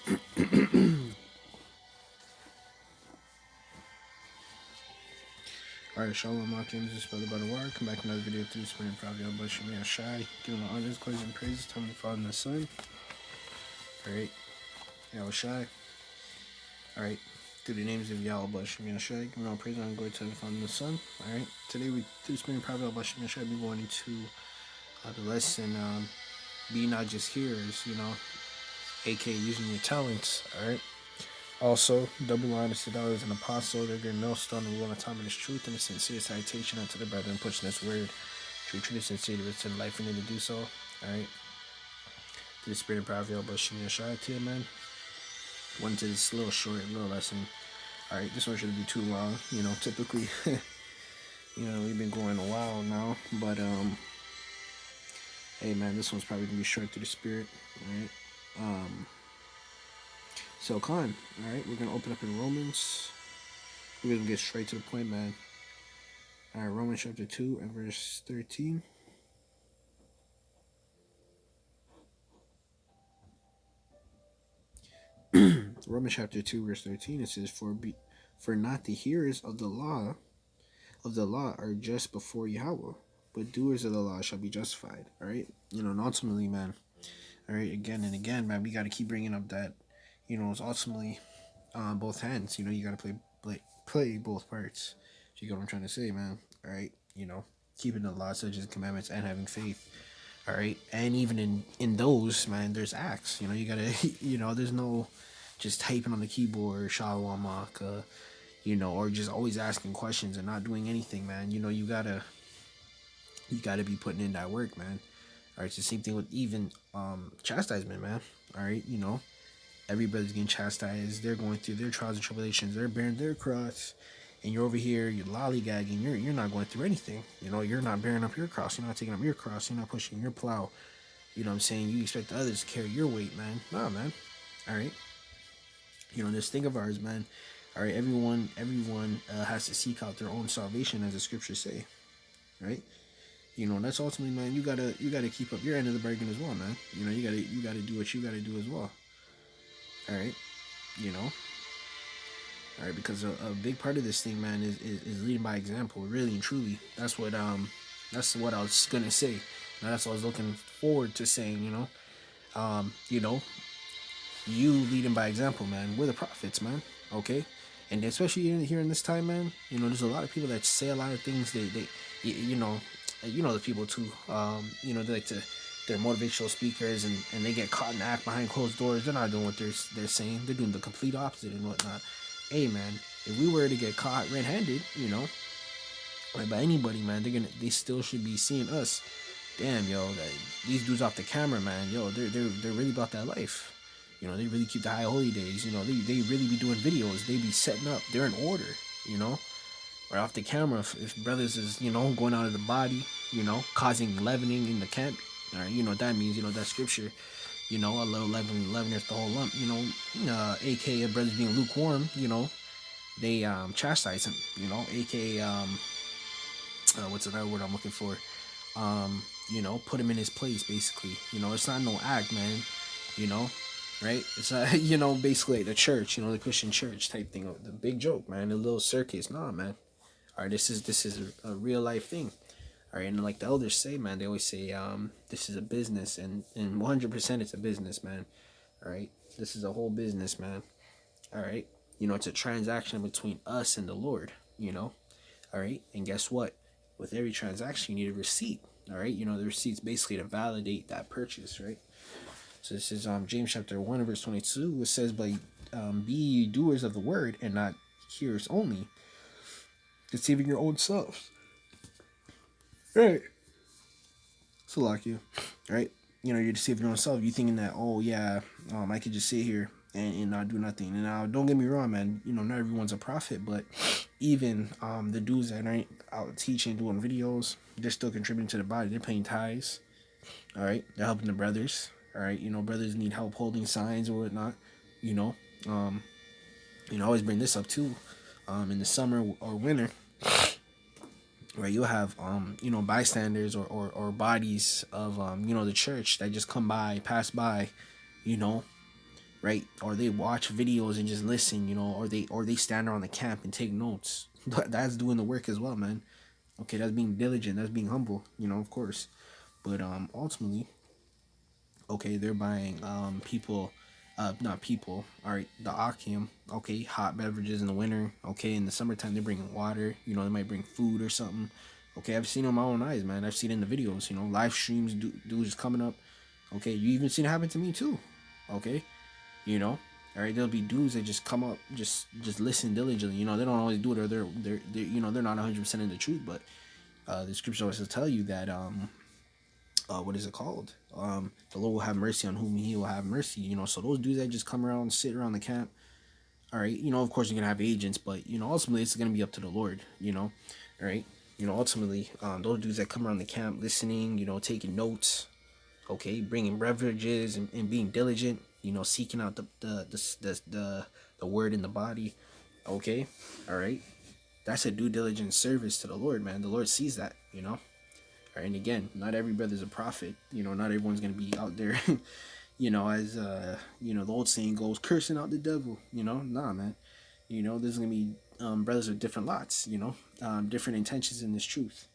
Alright, Shalom, my name is Brother Barak. Come back with another video through the Spirit and Prophet Yahawashi. Shai, giving all honors, glory, and praises. Time to Father and the Son. Alright, Yahawashi. Alright, through the names of Yahawashi, Shai, giving all praise and glory to the Father and the Son. Alright, today we, through the Spirit and Prophet Yahawashi, Shai, be going into the lesson, be not just hearers, aka using your talents. Alright. Also, double honors to those an apostle, they're getting millstone and will of time in his truth, and a sincere citation unto the brethren, pushing this word, true, sincerity, to the life we need to do so. Alright. To the Spirit and Prophet Yahawashi Shai to you, man. Went to this little lesson. Alright, this one shouldn't be too long. Typically, we've been going a while now, but hey man, this one's probably gonna be short through the Spirit. Alright. So, alright, we're going to open up in Romans. We're going to get straight to the point, man. Alright, Romans chapter 2 and verse 13. Romans chapter 2, verse 13, it says, For not the hearers of the law are just before Yahawah, but doers of the law shall be justified. Alright? And ultimately, man, alright, again and again, man, we got to keep bringing up that it's ultimately both hands. You got to play both parts. You get what I'm trying to say, man. All right. Keeping the law, such as commandments, and having faith. All right. And even in those, man, there's acts. You got to, there's no just typing on the keyboard, Yahawah, or just always asking questions and not doing anything, man. You gotta be putting in that work, man. All right. It's the same thing with even chastisement, man. All right. Everybody's getting chastised. They're going through their trials and tribulations. They're bearing their cross. And you're over here, you're lollygagging. You're not going through anything. You're not bearing up your cross. You're not taking up your cross. You're not pushing your plow. You know what I'm saying? You expect others to carry your weight, man. Nah, man. All right. This thing of ours, man. All right, everyone has to seek out their own salvation, as the scriptures say. Right? That's ultimately, man, you gotta keep up your end of the bargain as well, man. You gotta do what you gotta do as well. All right, all right, because a big part of this thing, man, is leading by example, really and truly. That's what I was gonna say. That's what I was looking forward to saying. You leading by example, man. We're the prophets, man. Okay, and especially here in this time, man. There's a lot of people that say a lot of things. They the people too. They like to. They're motivational speakers, and they get caught in act behind closed doors. They're not doing what they're saying. They're doing the complete opposite and whatnot. Hey, man, if we were to get caught red-handed, right, by anybody, man, they still should be seeing us. Damn, yo, these dudes off the camera, man, yo, they're really about that life. They really keep the high holy days. They really be doing videos. They be setting up. They're in order. Right off the camera, if brothers is going out of the body, causing leavening in the camp. All right, what that means, that scripture, a little leaven is the whole lump, aka brothers being lukewarm, they chastise him, aka what's another word I'm looking for, put him in his place, basically. It's not no act, man, right? It's not, basically the church, the Christian church type thing, the big joke, man, the little circus. Nah, man. All right, this is a real life thing. All right, and like the elders say, man, they always say, this is a business, and 100% it's a business, man. All right, this is a whole business, man. All right, it's a transaction between us and the Lord, all right, and guess what? With every transaction, you need a receipt, all right? The receipt's basically to validate that purchase, right? So this is James chapter 1, verse 22. It says, but be ye doers of the word, and not hearers only, deceiving your own selves. Right. So like you, right? You're deceiving your own self. You thinking that, oh yeah, I could just sit here and not do nothing. And now, don't get me wrong, man. Not everyone's a prophet, but even the dudes that ain't out teaching, doing videos, they're still contributing to the body. They're paying tithes. All right, they're helping the brothers. All right, brothers need help holding signs or whatnot. I always bring this up too. In the summer or winter. Right, you'll have bystanders or bodies of the church that just pass by, right, right? Or they watch videos and just listen, or they stand around the camp and take notes. That's doing the work as well, man. Okay, that's being diligent, that's being humble, of course. But ultimately, okay, they're buying people, not people, all right, the Akim, okay, hot beverages in the winter, okay, in the summertime they're bringing water, they might bring food or something. Okay, I've seen it with my own eyes, man. I've seen it in the videos, live streams, dudes coming up. Okay, you even seen it happen to me too. Okay, you know all right, there'll be dudes that just come up, just listen diligently. They don't always do it, or they're not 100% in the truth, but the scripture always tell you that what is it called, the Lord will have mercy on whom he will have mercy. So those dudes that just come around and sit around the camp, all right, of course you're gonna have agents, but ultimately it's gonna be up to the Lord. All right, ultimately, those dudes that come around the camp listening, taking notes, okay, bringing beverages, and being diligent, seeking out the word in the body, okay, all right, that's a due diligence service to the Lord, man. The Lord sees that. All right, and again, not every brother's a prophet. Not everyone's gonna be out there as the old saying goes, cursing out the devil. Nah, man. There's gonna be brothers with different lots, different intentions in this truth.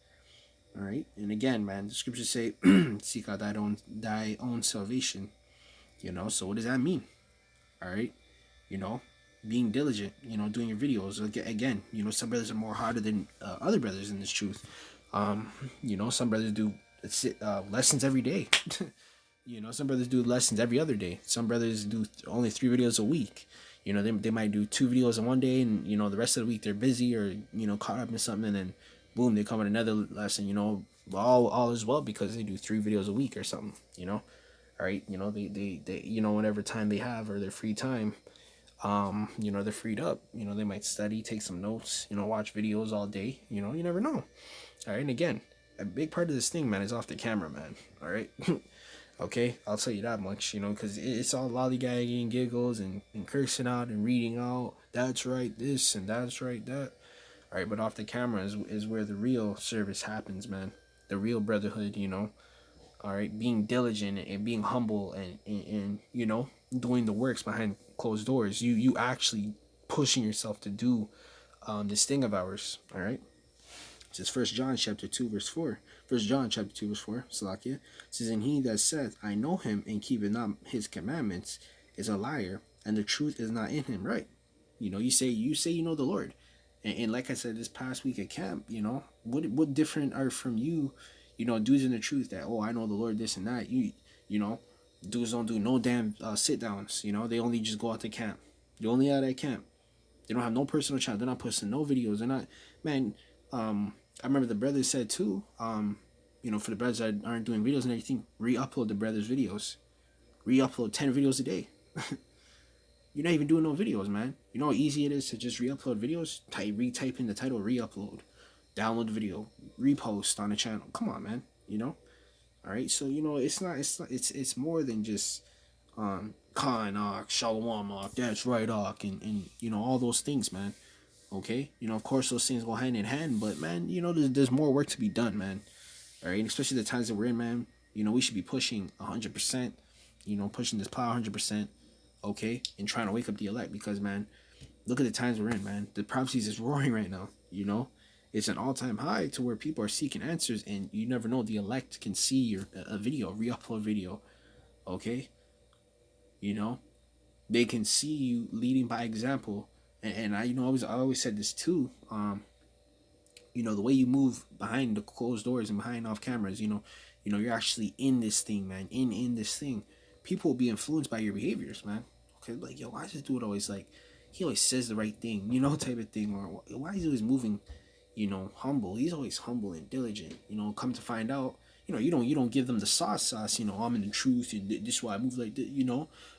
All right, and again, man, the scriptures say, "Seek out thy own salvation." So what does that mean? All right, you know, being diligent. Doing your videos. Again, some brothers are more harder than other brothers in this truth. Some brothers do lessons every day. Some brothers do lessons every other day. Some brothers do only 3 videos a week. They might do 2 videos in one day, and the rest of the week they're busy or caught up in something, and then boom, they come with another lesson. All is well because they do 3 videos a week or something. All right. They whatever time they have or their free time, they're freed up. They might study, take some notes. Watch videos all day. You never know. All right, and again, a big part of this thing, man, is off the camera, man. All right. Okay, I'll tell you that much, because it's all lollygagging, giggles, and cursing out and reading out. That's right, this, and that's right, that. All right, but off the camera is where the real service happens, man. The real brotherhood, All right, being diligent and being humble and doing the works behind closed doors. You actually pushing yourself to do this thing of ours. All right. It says 1 John chapter 2 verse 4. 1 John chapter 2 verse 4. Salakia. It says, and he that saith, I know him, and keepeth not his commandments, is a liar, and the truth is not in him. Right. You say you know the Lord. And like I said this past week at camp, what different are from you, dudes in the truth that, oh, I know the Lord, this and that. Dudes don't do no damn sit downs. They only just go out to camp. They only out at camp. They don't have no personal channel. They're not posting no videos. They're not, man. I remember the brothers said too, for the brothers that aren't doing videos and everything, re-upload the brothers' videos. Re-upload 10 videos a day. You're not even doing no videos, man. You know how easy it is to just re-upload videos? Retype in the title, re-upload. Download the video. Repost on the channel. Come on, man. Alright, so, it's more than just, Khan, Shalom, that's right, and all those things, man. Okay, of course those things go hand in hand, but man, there's more work to be done, man. All right, and especially the times that we're in, man. We should be pushing 100%. Pushing this plow 100%. Okay, and trying to wake up the elect because, man, look at the times we're in, man. The prophecies is roaring right now. It's an all-time high to where people are seeking answers, and you never know, the elect can see your a video, re-upload video. Okay, they can see you leading by example. And I always said this too. The way you move behind the closed doors and behind off cameras, you're actually in this thing, man. In this thing, people will be influenced by your behaviors, man. Okay, like, yo, why is this dude always like, he always says the right thing, type of thing, or why is he always moving, humble? He's always humble and diligent. Come to find out, you don't give them the sauce. I'm in the truth, and this is why I move like this,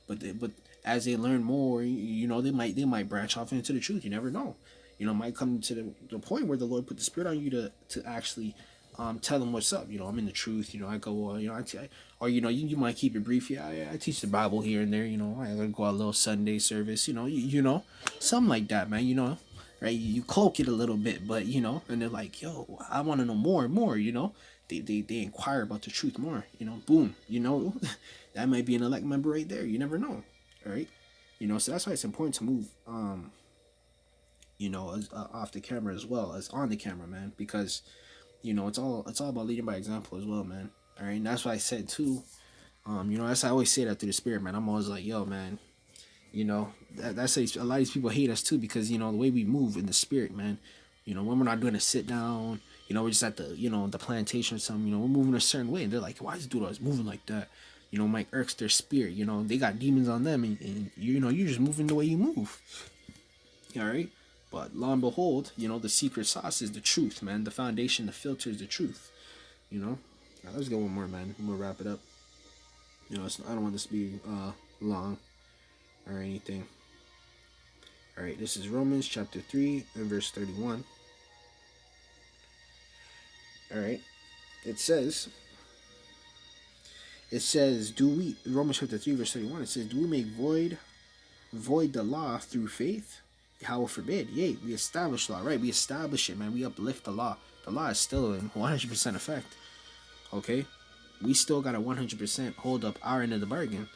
but as they learn more, they might branch off into the truth. You never know. Might come to the point where the Lord put the Spirit on you to actually tell them what's up. I'm in the truth. I go, you might keep it brief. Yeah, I teach the Bible here and there. I go a little Sunday service. Something like that, man. Right? You cloak it a little bit, but and they're like, yo, I want to know more and more. They inquire about the truth more. Boom. That might be an elect member right there. You never know. All right. You know, so that's why it's important to move, you know, off the camera as well as on the camera, man, because you know it's all about leading by example as well, man. All right, and that's why I said too. You know, that's I always say that through the spirit, man. I'm always like, yo, man, you know, that's a lot of these people hate us too because you know the way we move in the spirit, man. You know, when we're not doing a sit down, you know, we're just at the the plantation or something. You know, we're moving a certain way, and they're like, why is this dude always moving like that? You know, might irks their spirit. You know, they got demons on them, and you know, you're just moving the way you move. All right. But lo and behold, you know, the secret sauce is the truth, man. The foundation, the filter is the truth. You know. Now, let's go one more, man. We'll wrap it up. You know, I don't want this to be long or anything. All right, this is Romans chapter 3 and verse 31. All right, it says, do we, Romans chapter 3 verse 31, it says, do we make void the law through faith? Yahawah forbid. Yea, we establish law, right? We establish it, man. We uplift the law. The law is still in 100% effect. Okay? We still got to 100% hold up our end of the bargain.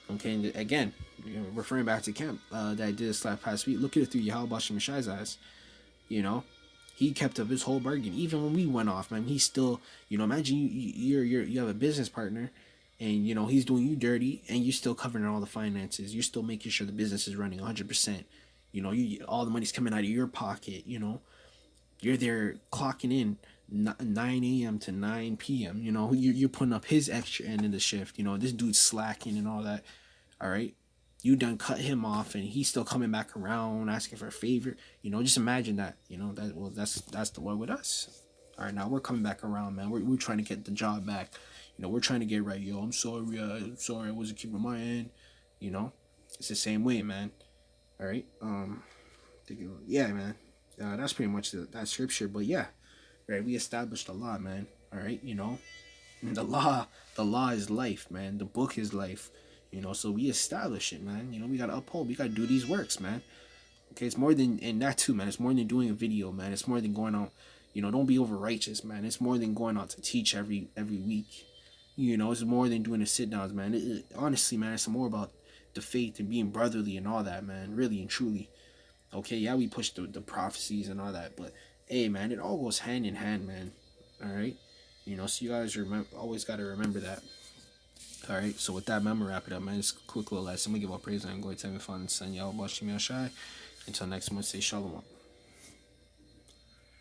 Okay, and again, you know, referring back to camp that I did this past week, look at it through Yahawashi Mashai's eyes. You know, he kept up his whole bargain. Even when we went off, man, he still, you know, imagine you have a business partner, and you know he's doing you dirty, and you're still covering all the finances. You're still making sure the business is running 100%. You know, all the money's coming out of your pocket. You know, you're there clocking in 9 a.m. to 9 p.m. You know, you're putting up his extra end of the shift. You know, this dude's slacking and all that. All right. You done cut him off and he's still coming back around asking for a favor. You know, just imagine that. You know, that's the way with us. All right, now we're coming back around, man. We're trying to get the job back. You know, we're trying to get right. Yo, I'm sorry. I wasn't keeping my end. You know, it's the same way, man. All right. Yeah, man. That's pretty much that scripture. But yeah, right. We established a law, man. All right. You know, the law is life, man. The book is life. You know, so we establish it, man. You know, we gotta uphold. We gotta do these works, man. Okay, it's more than, and that too, man. It's more than doing a video, man. It's more than going out. You know, don't be over righteous, man. It's more than going out to teach every week. You know, it's more than doing the sit downs, man. Honestly, man, it's more about the faith and being brotherly and all that, man. Really and truly. Okay, yeah, we push the prophecies and all that, but hey, man, it all goes hand in hand, man. All right, you know, so you guys always got to remember that. All right, so with that, man, I'm gonna wrap it up, man. Just a quick little lesson. I'm gonna give all praise and glory to Heavenly Father and Son, Yahawashi. Until next month, say shalom.